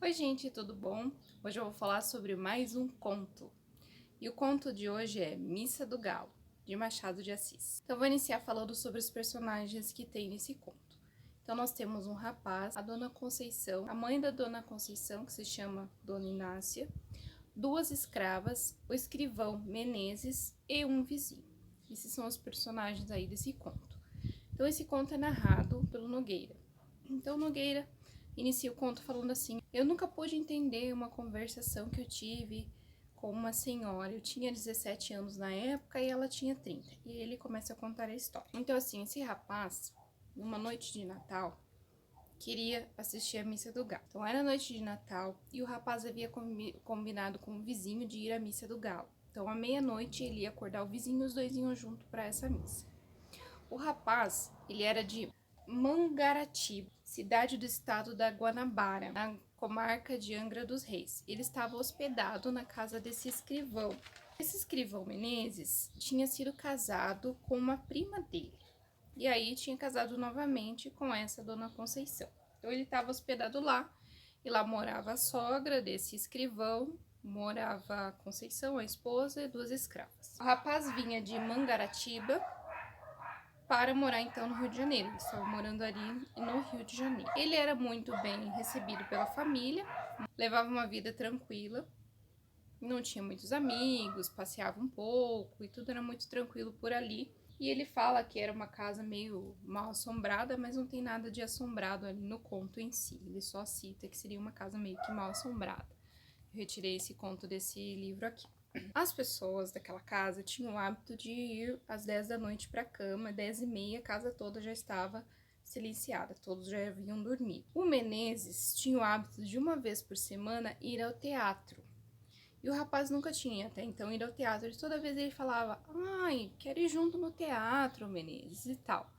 Oi gente, tudo bom? Hoje eu vou falar sobre mais um conto. E o conto de hoje é Missa do Galo, de Machado de Assis. Então eu vou iniciar falando sobre os personagens que tem nesse conto. Então nós temos um rapaz, a Dona Conceição, a mãe da Dona Conceição, que se chama Dona Inácia, duas escravas, o escrivão Menezes e um vizinho. Esses são os personagens aí desse conto. Então esse conto é narrado pelo Nogueira. Então Nogueira inicia o conto falando assim: eu nunca pude entender uma conversação que eu tive com uma senhora. Eu tinha 17 anos na época e ela tinha 30. E ele começa a contar a história. Então assim, esse rapaz, numa noite de Natal, queria assistir a missa do galo. Então era noite de Natal e o rapaz havia combinado com o vizinho de ir à missa do galo. Então à meia-noite ele ia acordar o vizinho e os dois iam junto para essa missa. O rapaz, ele era de Mangaratiba, cidade do estado da Guanabara, na comarca de Angra dos Reis. Ele estava hospedado na casa desse escrivão. Esse escrivão Menezes tinha sido casado com uma prima dele. E aí tinha casado novamente com essa Dona Conceição. Então ele estava hospedado lá, e lá morava a sogra desse escrivão, morava a Conceição, a esposa, e duas escravas. O rapaz vinha de Mangaratiba para morar então no Rio de Janeiro. Eles estavam morando ali no Rio de Janeiro. Ele era muito bem recebido pela família, levava uma vida tranquila, não tinha muitos amigos, passeava um pouco e tudo era muito tranquilo por ali. E ele fala que era uma casa meio mal assombrada, mas não tem nada de assombrado ali no conto em si. Ele só cita que seria uma casa meio que mal assombrada. Eu retirei esse conto desse livro aqui. As pessoas daquela casa tinham o hábito de ir às 10 da noite para a cama, 10h30, a casa toda já estava silenciada, todos já haviam dormido. O Menezes tinha o hábito de uma vez por semana ir ao teatro. E o rapaz nunca tinha até então ido ao teatro, e toda vez ele falava: ai, quero ir junto no teatro, Menezes, e tal.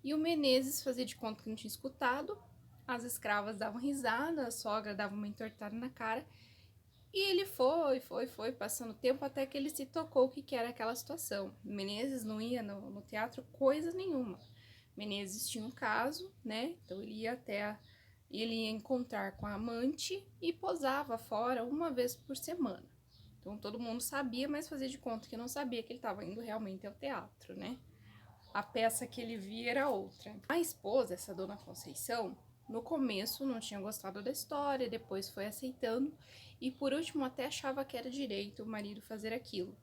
E o Menezes fazia de conta que não tinha escutado, as escravas davam risada, a sogra dava uma entortada na cara, e ele foi, passando tempo até que ele se tocou o que era aquela situação. Menezes não ia no teatro coisa nenhuma. Menezes tinha um caso, né? Então ele ia encontrar com a amante e posava fora uma vez por semana. Então todo mundo sabia, mas fazia de conta que não sabia que ele estava indo realmente ao teatro, né? A peça que ele via era outra. A esposa, essa Dona Conceição, no começo não tinha gostado da história, depois foi aceitando e por último até achava que era direito o marido fazer aquilo.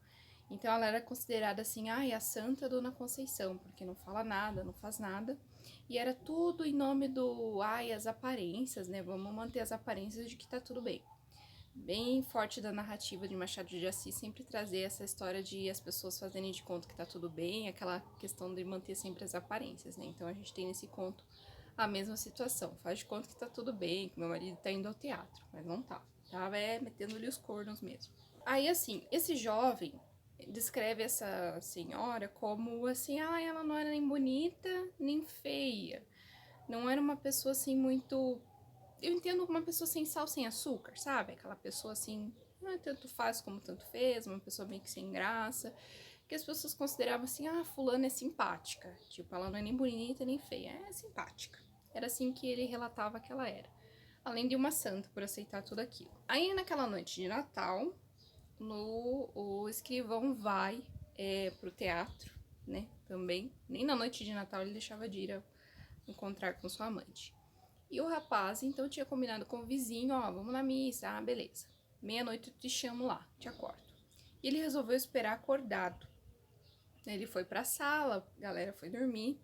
Então ela era considerada assim, ai, a santa Dona Conceição, porque não fala nada, não faz nada. E era tudo em nome do, ai, as aparências, né? Vamos manter as aparências de que tá tudo bem. Bem forte da narrativa de Machado de Assis sempre trazer essa história de as pessoas fazerem de conta que tá tudo bem, aquela questão de manter sempre as aparências, né? Então a gente tem nesse conto a mesma situação. Faz de conta que tá tudo bem, que meu marido tá indo ao teatro, mas não tá. Tava metendo-lhe os cornos mesmo. Aí assim, esse jovem descreve essa senhora como assim, ah, ela não era nem bonita, nem feia. Não era uma pessoa assim muito... Eu entendo uma pessoa sem sal, sem açúcar, sabe? Aquela pessoa assim, tanto faz como tanto fez, uma pessoa meio que sem graça, que as pessoas consideravam assim, ah, fulana é simpática. Tipo, ela não é nem bonita nem feia, é simpática. Era assim que ele relatava que ela era. Além de uma santa por aceitar tudo aquilo. Aí naquela noite de Natal, o escrivão vai pro teatro, né? Também. Nem na noite de Natal ele deixava de ir encontrar com sua amante. E o rapaz, então, tinha combinado com o vizinho, ó, vamos na missa, ah, beleza. Meia-noite eu te chamo lá, te acordo. E ele resolveu esperar acordado. Ele foi pra sala, a galera foi dormir.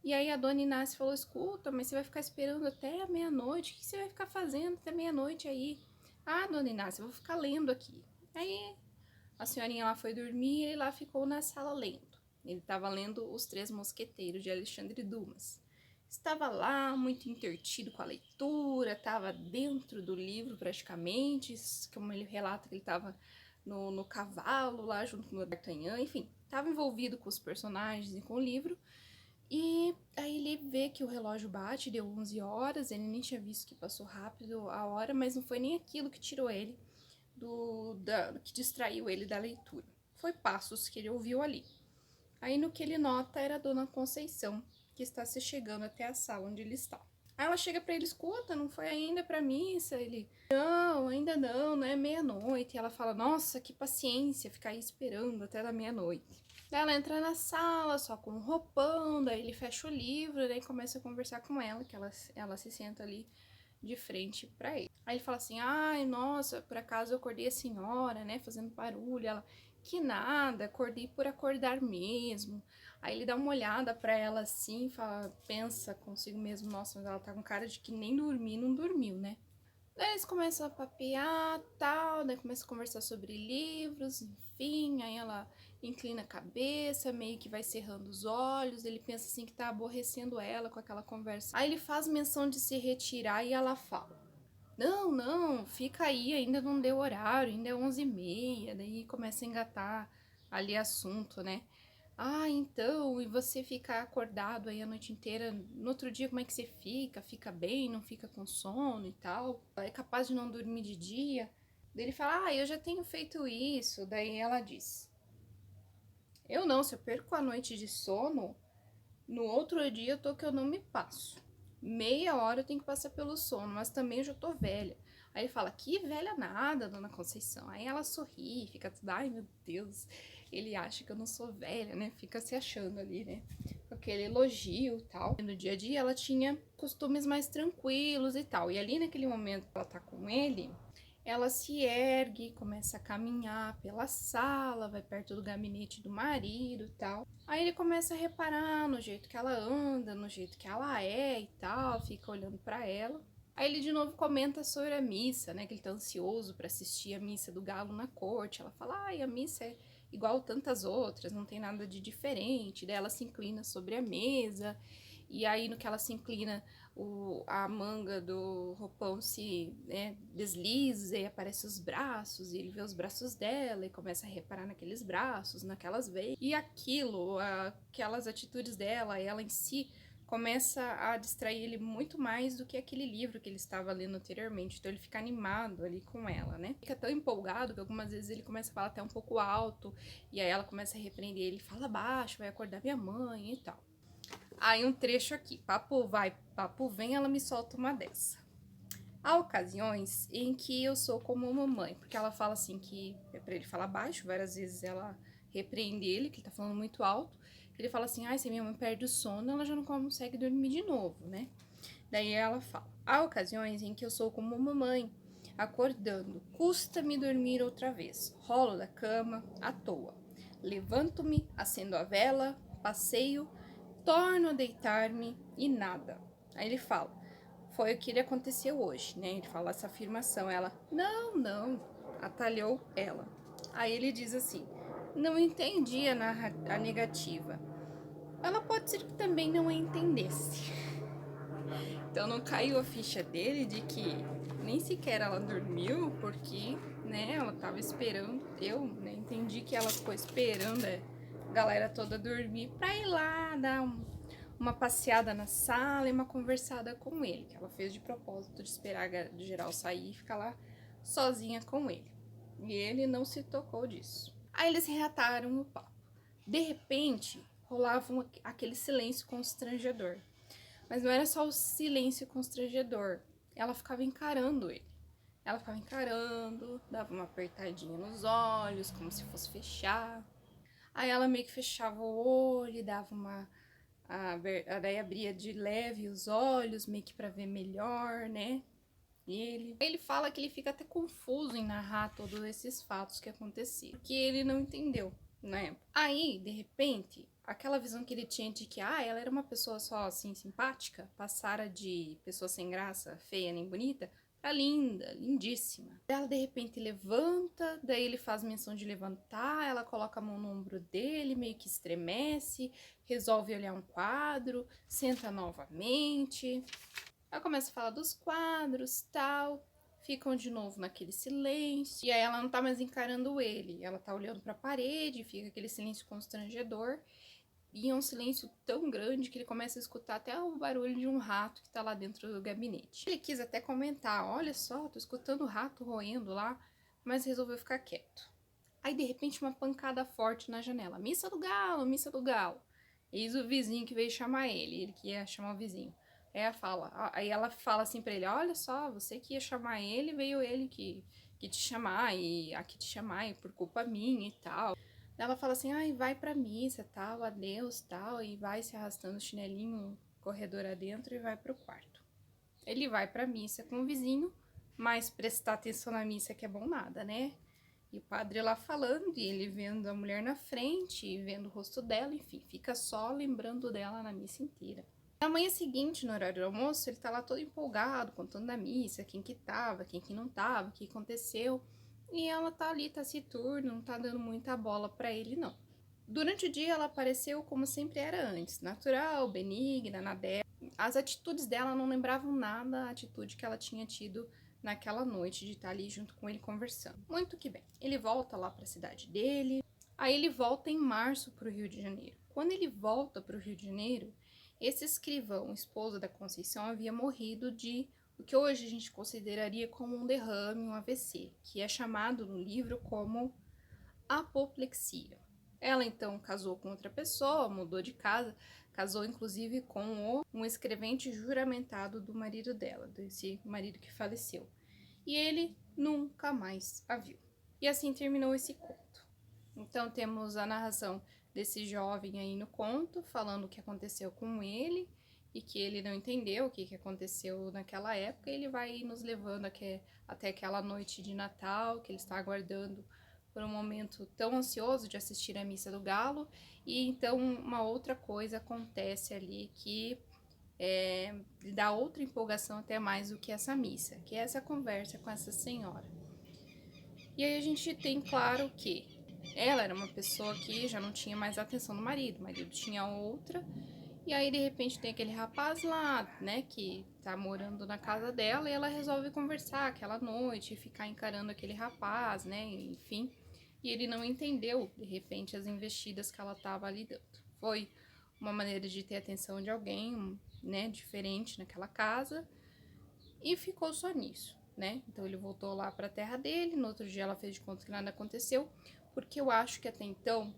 E aí a Dona Inácia falou, escuta, mas você vai ficar esperando até a meia-noite? O que você vai ficar fazendo até meia-noite aí? Ah, Dona Inácia, eu vou ficar lendo aqui. Aí a senhorinha lá foi dormir e ele lá ficou na sala lendo. Ele estava lendo Os Três Mosqueteiros, de Alexandre Dumas. Estava lá, muito entretido com a leitura, estava dentro do livro praticamente, como ele relata que ele estava no cavalo lá junto com o D'Artagnan, enfim, estava envolvido com os personagens e com o livro. E aí ele vê que o relógio bate, deu 11 horas, ele nem tinha visto que passou rápido a hora, mas não foi nem aquilo que tirou ele, que distraiu ele da leitura. Foi passos que ele ouviu ali. Aí no que ele nota era a Dona Conceição, que está se chegando até a sala onde ele está. Aí ela chega pra ele, escuta, não foi ainda pra missa? Ele, não, ainda não, não é meia-noite. E ela fala, nossa, que paciência, ficar aí esperando até da meia-noite. Daí ela entra na sala, só com um roupão, daí ele fecha o livro, daí começa a conversar com ela, que ela se senta ali de frente pra ele. Aí ele fala assim, ai, nossa, por acaso eu acordei a senhora, né, fazendo barulho. Ela, que nada, acordei por acordar mesmo. Aí ele dá uma olhada pra ela assim, fala, pensa consigo mesmo, nossa, mas ela tá com cara de que nem dormir, não dormiu, né? Daí eles começam a papear, tal, daí começam a conversar sobre livros, enfim, aí ela inclina a cabeça, meio que vai cerrando os olhos, ele pensa assim que tá aborrecendo ela com aquela conversa. Aí ele faz menção de se retirar e ela fala, não, não, fica aí, ainda não deu horário, ainda é 11h30, daí começa a engatar ali assunto, né? Ah, então, e você ficar acordado aí a noite inteira, no outro dia como é que você fica? Fica bem, não fica com sono e tal? É capaz de não dormir de dia? Daí ele fala, ah, eu já tenho feito isso. Daí ela diz, eu não, se eu perco a noite de sono, no outro dia eu tô que eu não me passo. Meia hora eu tenho que passar pelo sono, mas também eu já tô velha. Aí ele fala, que velha nada, dona Conceição. Aí ela sorri, fica tudo, ai meu Deus, ele acha que eu não sou velha, né? Fica se achando ali, né? Com aquele elogio e tal. No dia a dia ela tinha costumes mais tranquilos e tal. E ali naquele momento que ela tá com ele, ela se ergue, começa a caminhar pela sala, vai perto do gabinete do marido e tal. Aí ele começa a reparar no jeito que ela anda, no jeito que ela é e tal, fica olhando pra ela. Aí ele de novo comenta sobre a missa, né, que ele tá ansioso pra assistir a missa do galo na corte. Ela fala, ai, a missa é igual tantas outras, não tem nada de diferente. Daí ela se inclina sobre a mesa, e aí no que ela se inclina, a manga do roupão se, né, desliza e aparece os braços, e ele vê os braços dela e começa a reparar naqueles braços, naquelas veias. E aquilo, aquelas atitudes dela, ela em si, começa a distrair ele muito mais do que aquele livro que ele estava lendo anteriormente. Então ele fica animado ali com ela, né? Fica tão empolgado que algumas vezes ele começa a falar até um pouco alto, e aí ela começa a repreender ele, fala baixo, vai acordar minha mãe e tal. Aí um trecho aqui, papo vai, papo vem, ela me solta uma dessa. Há ocasiões em que eu sou como mamãe, porque ela fala assim que é pra ele falar baixo, várias vezes ela repreende ele, que ele tá falando muito alto. Ele fala assim, ai, se minha mãe perde o sono, ela já não consegue dormir de novo, né? Daí ela fala, há ocasiões em que eu sou como mamãe, acordando, custa-me dormir outra vez, rolo da cama, à toa. Levanto-me, acendo a vela, passeio, torno a deitar-me e nada. Aí ele fala, foi o que lhe aconteceu hoje, né? Ele fala essa afirmação, ela, não, não, atalhou ela. Aí ele diz assim, não entendi a negativa. Ela pode ser que também não a entendesse. Então não caiu a ficha dele de que nem sequer ela dormiu, porque, né, ela tava esperando, eu, né, entendi que ela ficou esperando a galera toda dormir pra ir lá dar uma passeada na sala e uma conversada com ele, que ela fez de propósito de esperar de geral sair e ficar lá sozinha com ele. E ele não se tocou disso. Aí eles reataram o papo. De repente, rolava aquele silêncio constrangedor. Mas não era só o silêncio constrangedor. Ela ficava encarando ele. Ela ficava encarando, dava uma apertadinha nos olhos, como se fosse fechar. Aí ela meio que fechava o olho, dava uma. Daí abria de leve os olhos, meio que pra ver melhor, né? Ele fala que ele fica até confuso em narrar todos esses fatos que aconteceram, que ele não entendeu, né? Aí, de repente, aquela visão que ele tinha de que ela era uma pessoa só assim simpática, passara de pessoa sem graça, feia nem bonita, pra linda, lindíssima. Ela de repente levanta, daí ele faz menção de levantar, ela coloca a mão no ombro dele, meio que estremece, resolve olhar um quadro, senta novamente. Ela começa a falar dos quadros, tal, ficam de novo naquele silêncio, e aí ela não tá mais encarando ele, ela tá olhando pra parede, fica aquele silêncio constrangedor, e é um silêncio tão grande que ele começa a escutar até o barulho de um rato que tá lá dentro do gabinete. Ele quis até comentar, olha só, tô escutando o rato roendo lá, mas resolveu ficar quieto. Aí de repente uma pancada forte na janela, missa do galo, missa do galo. Eis o vizinho que veio chamar ele que ia chamar o vizinho. Aí ela fala assim pra ele, olha só, você que ia chamar ele, veio ele que te chamar, e aqui te chamar, e por culpa minha e tal. Ela fala assim, ai, vai pra missa, tal, adeus, tal, e vai se arrastando o chinelinho corredor adentro e vai pro quarto. Ele vai pra missa com o vizinho, mas prestar atenção na missa que é bom nada, né? E o padre lá falando, e ele vendo a mulher na frente, e vendo o rosto dela, enfim, fica só lembrando dela na missa inteira. Na manhã seguinte, no horário do almoço, ele tá lá todo empolgado, contando da missa, quem que tava, quem que não tava, o que aconteceu. E ela tá ali, taciturna, não tá dando muita bola pra ele, não. Durante o dia, ela apareceu como sempre era antes, natural, benigna, na dela. As atitudes dela não lembravam nada a atitude que ela tinha tido naquela noite de estar ali junto com ele conversando. Muito que bem. Ele volta lá para a cidade dele. Aí ele volta em março para o Rio de Janeiro. Quando ele volta para o Rio de Janeiro, esse escrivão, esposo da Conceição, havia morrido de o que hoje a gente consideraria como um derrame, um AVC, que é chamado no livro como apoplexia. Ela então casou com outra pessoa, mudou de casa, casou inclusive com um escrevente juramentado do marido dela, desse marido que faleceu. E ele nunca mais a viu. E assim terminou esse conto. Então temos a narração desse jovem aí no conto, falando o que aconteceu com ele e que ele não entendeu o que aconteceu naquela época. E ele vai nos levando até aquela noite de Natal, que ele está aguardando por um momento tão ansioso de assistir a Missa do Galo. E então uma outra coisa acontece ali que dá outra empolgação até mais do que essa missa, que é essa conversa com essa senhora. E aí a gente tem claro que ela era uma pessoa que já não tinha mais atenção do marido, o marido tinha outra, e aí de repente tem aquele rapaz lá, né, que tá morando na casa dela, e ela resolve conversar aquela noite, ficar encarando aquele rapaz, né, enfim, e ele não entendeu, de repente, as investidas que ela tava ali dando. Foi uma maneira de ter atenção de alguém, né, diferente naquela casa, e ficou só nisso, né? Então ele voltou lá para a terra dele, no outro dia ela fez de conta que nada aconteceu, porque eu acho que até então,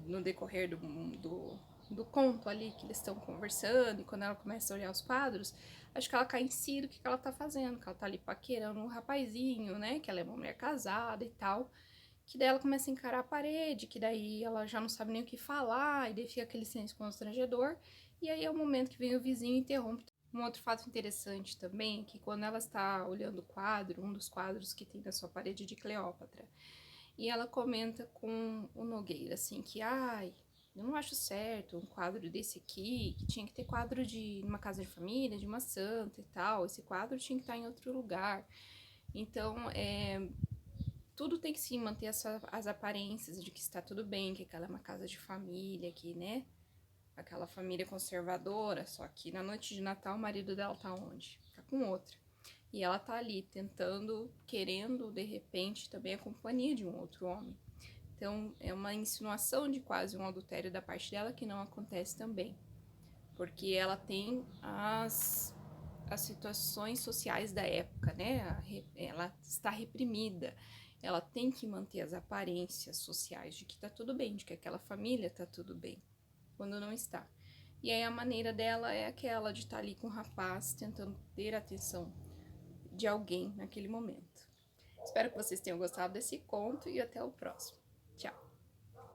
no decorrer do conto ali que eles estão conversando, e quando ela começa a olhar os quadros, acho que ela cai em si do que ela tá fazendo, que ela tá ali paquerando um rapazinho, né? Que ela é uma mulher casada e tal. Que daí ela começa a encarar a parede, que daí ela já não sabe nem o que falar, e daí fica aquele silêncio constrangedor. E aí é o momento que vem o vizinho e interrompe. Um outro fato interessante também é que quando ela está olhando o quadro, um dos quadros que tem na sua parede de Cleópatra, e ela comenta com o Nogueira, assim, que, ai, eu não acho certo um quadro desse aqui, que tinha que ter quadro de uma casa de família, de uma santa e tal, esse quadro tinha que estar em outro lugar. Então, tudo tem que se manter as aparências de que está tudo bem, que aquela é uma casa de família, que, né, aquela família conservadora, só que na noite de Natal o marido dela tá onde? Tá com outra. E ela tá ali tentando, querendo, de repente, também a companhia de um outro homem. Então, é uma insinuação de quase um adultério da parte dela que não acontece também. Porque ela tem as situações sociais da época, né? Ela está reprimida. Ela tem que manter as aparências sociais de que tá tudo bem, de que aquela família tá tudo bem, quando não está. E aí a maneira dela é aquela de estar ali com o rapaz, tentando ter a atenção de alguém naquele momento. Espero que vocês tenham gostado desse conto e até o próximo.